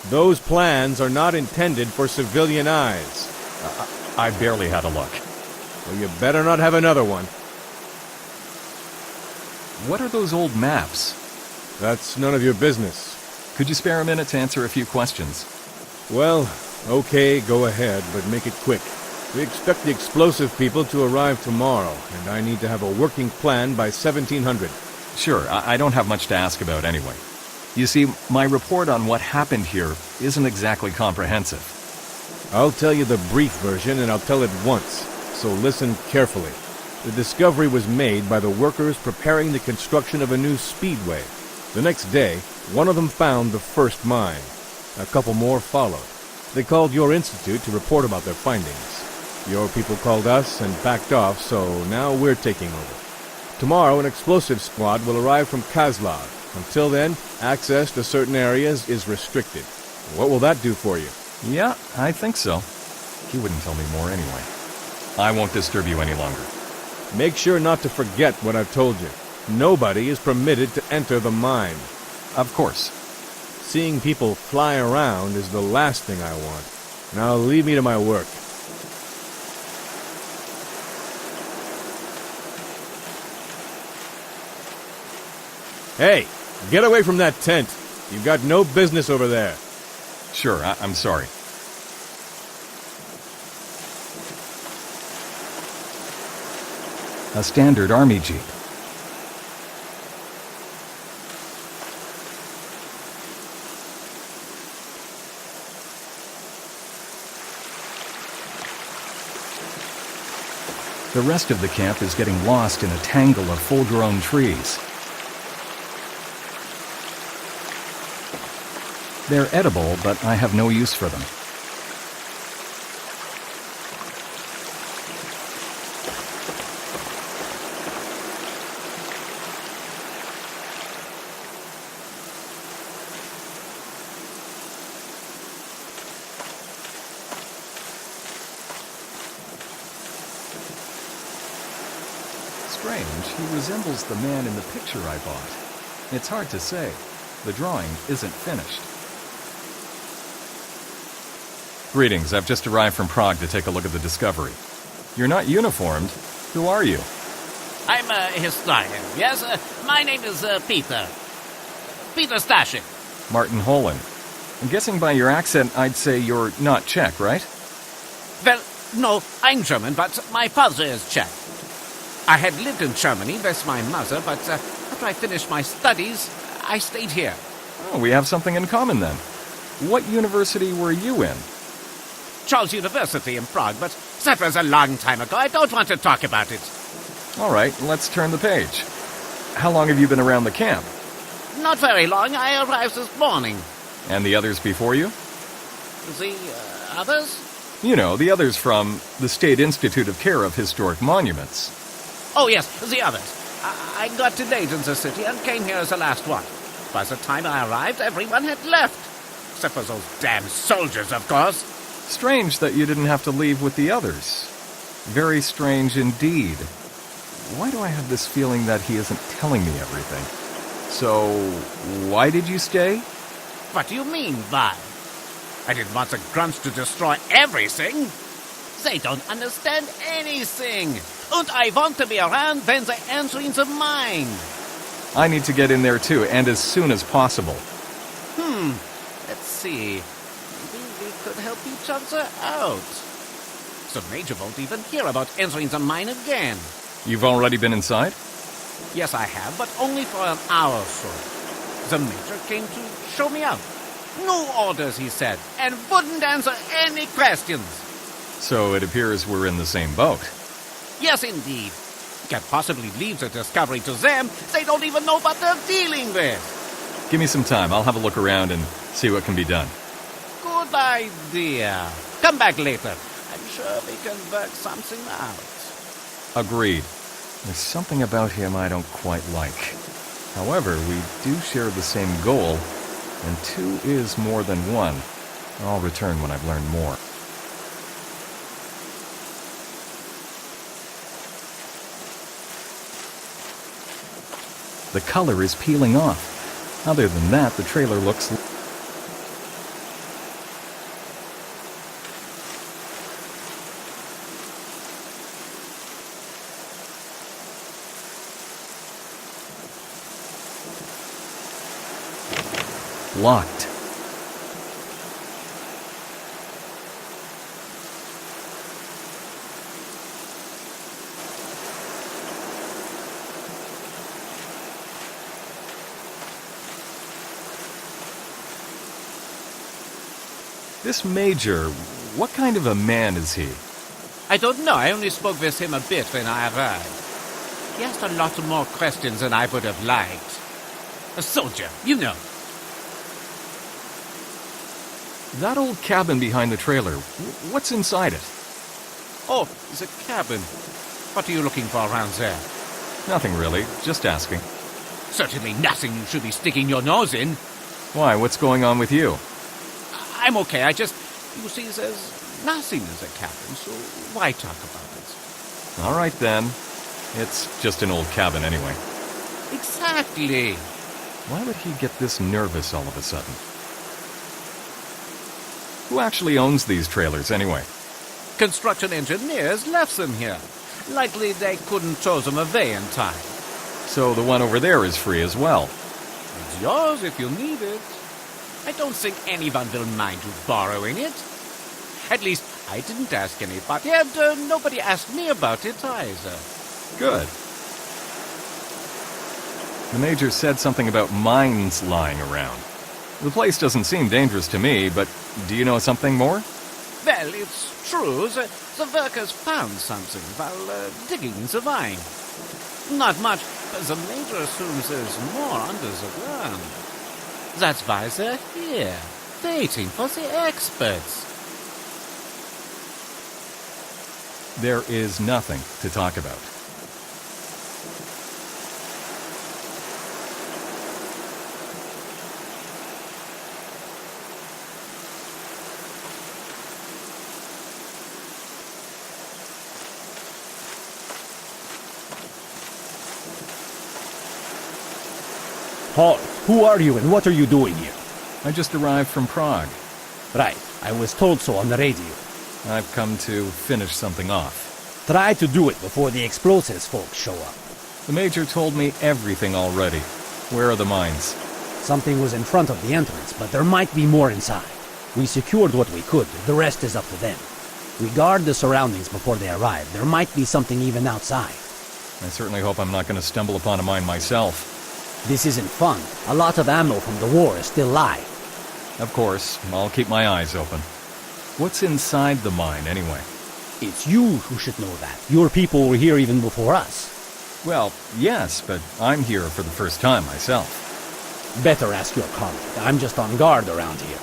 Those plans are not intended for civilian eyes. I barely had a look. Well, you better not have another one. What are those old maps? That's none of your business. Could you spare a minute to answer a few questions? Well, okay, go ahead, but make it quick. We expect the explosive people to arrive tomorrow, and I need to have a working plan by 1700. Sure, I don't have much to ask about anyway. You see, my report on what happened here isn't exactly comprehensive. I'll tell you the brief version, and I'll tell it once, so listen carefully. The discovery was made by the workers preparing the construction of a new speedway. The next day, one of them found the first mine. A couple more followed. They called your institute to report about their findings. Your people called us and backed off, so now we're taking over. Tomorrow, an explosive squad will arrive from Kazlov. Until then, access to certain areas is restricted. What will that do for you? Yeah, I think so. He wouldn't tell me more anyway. I won't disturb you any longer. Make sure not to forget what I've told you. Nobody is permitted to enter the mine. Of course. Seeing people fly around is the last thing I want. Now leave me to my work. Hey, get away from that tent. You've got no business over there. Sure, I'm sorry. A standard army jeep. The rest of the camp is getting lost in a tangle of full-grown trees. They're edible, but I have no use for them. Strange, he resembles the man in the picture I bought. It's hard to say. The drawing isn't finished. Greetings, I've just arrived from Prague to take a look at the discovery. You're not uniformed. Who are you? I'm a historian, yes? My name is Peter. Peter Stashin. Martin Holland. I'm guessing by your accent I'd say you're not Czech, right? Well, no, I'm German, but my father is Czech. I had lived in Germany with my mother, but after I finished my studies, I stayed here. Oh, we have something in common then. What university were you in? Charles University in Prague, but that was a long time ago. I don't want to talk about it. All right, let's turn the page. How long have you been around the camp? Not very long. I arrived this morning. And the others before you? The others? You know, the others from the State Institute of Care of Historic Monuments. Oh, yes, the others. I got delayed in the city and came here as the last one. By the time I arrived, everyone had left. Except for those damn soldiers, of course. Strange that you didn't have to leave with the others. Very strange indeed. Why do I have this feeling that he isn't telling me everything? So, why did you stay? What do you mean, why? I didn't want the grunts to destroy everything. They don't understand anything. And I want to be around when they enter in the mine. I need to get in there too, and as soon as possible. Let's see. Maybe we could help each other out. The Major won't even hear about entering the mine again. You've already been inside? Yes, I have, but only for an hour or so. The Major came to show me out. No orders, he said, and wouldn't answer any questions. So it appears we're in the same boat. Yes, indeed. Can't possibly leave the discovery to them. They don't even know what they're dealing with. Give me some time. I'll have a look around and see what can be done. Good idea. Come back later. I'm sure we can work something out. Agreed. There's something about him I don't quite like. However, we do share the same goal, and two is more than one. I'll return when I've learned more. The color is peeling off. Other than that, the trailer looks... Locked. This Major, what kind of a man is he? I don't know. I only spoke with him a bit when I arrived. He asked a lot more questions than I would have liked. A soldier, you know. That old cabin behind the trailer, what's inside it? Oh, it's a cabin. What are you looking for around there? Nothing really, just asking. Certainly nothing you should be sticking your nose in. Why, what's going on with you? I'm okay. You see, there's nothing as a cabin, so why talk about it? All right then. It's just an old cabin anyway. Exactly. Why would he get this nervous all of a sudden? Who actually owns these trailers anyway? Construction engineers left them here. Likely they couldn't tow them away in time. So the one over there is free as well. It's yours if you need it. I don't think anyone will mind you borrowing it. At least, I didn't ask anybody, and nobody asked me about it either. Good. The Major said something about mines lying around. The place doesn't seem dangerous to me, but do you know something more? Well, it's true. The workers found something while digging in the mine. Not much, but the Major assumes there's more under the ground. That's why they're here, waiting for the experts. There is nothing to talk about. Halt! Who are you and what are you doing here? I just arrived from Prague. Right, I was told so on the radio. I've come to finish something off. Try to do it before the explosives folks show up. The Major told me everything already. Where are the mines? Something was in front of the entrance, but there might be more inside. We secured what we could, the rest is up to them. We guard the surroundings before they arrive. There might be something even outside. I certainly hope I'm not going to stumble upon a mine myself. This isn't fun. A lot of ammo from the war is still live. Of course, I'll keep my eyes open. What's inside the mine, anyway? It's you who should know that. Your people were here even before us. Well, yes, but I'm here for the first time myself. Better ask your colleague. I'm just on guard around here.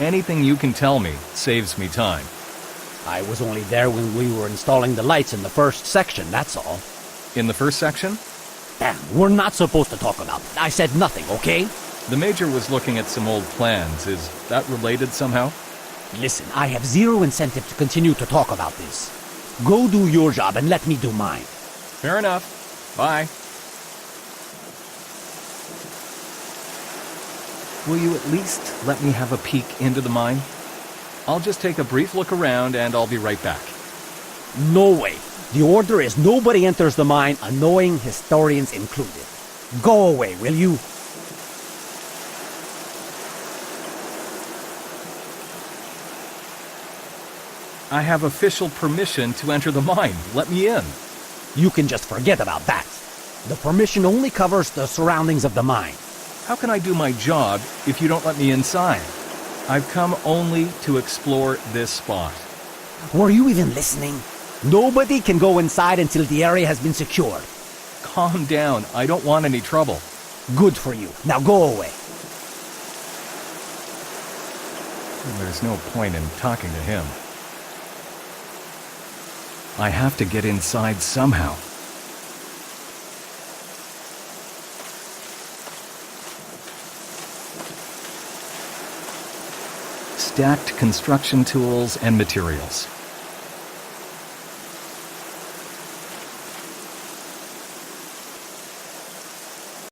Anything you can tell me saves me time. I was only there when we were installing the lights in the first section, that's all. In the first section? Damn, we're not supposed to talk about it. I said nothing, okay? The Major was looking at some old plans. Is that related somehow? Listen, I have zero incentive to continue to talk about this. Go do your job and let me do mine. Fair enough. Bye. Will you at least let me have a peek into the mine? I'll just take a brief look around and I'll be right back. No way. The order is nobody enters the mine, annoying historians included. Go away, will you? I have official permission to enter the mine. Let me in. You can just forget about that. The permission only covers the surroundings of the mine. How can I do my job if you don't let me inside? I've come only to explore this spot. Were you even listening? Nobody can go inside until the area has been secured. Calm down. I don't want any trouble. Good for you. Now go away. There's no point in talking to him. I have to get inside somehow. Stacked construction tools and materials.